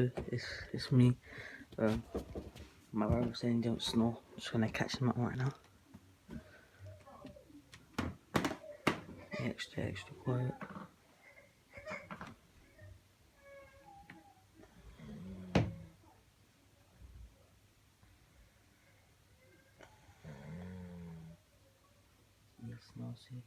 Hello, it's me. My brother was saying don't snore. I'm just gonna catch him up right now. Extra quiet. Yes, Nancy.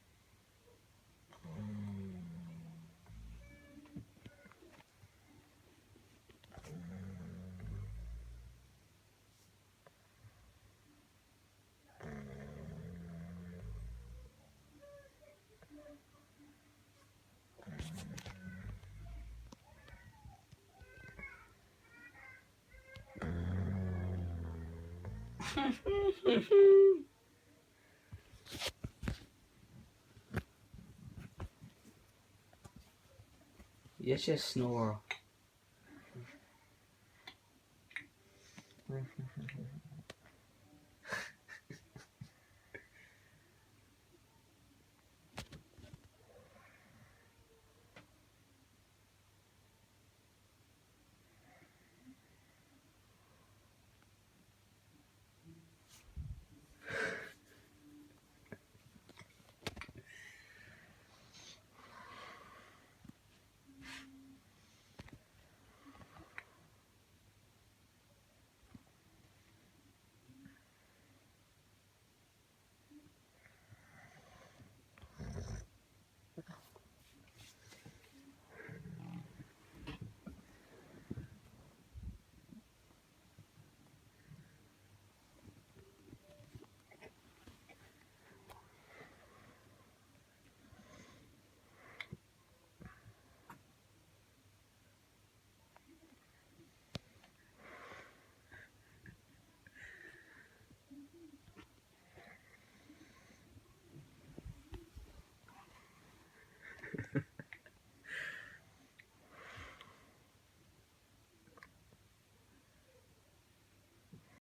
Yes, yes, snore.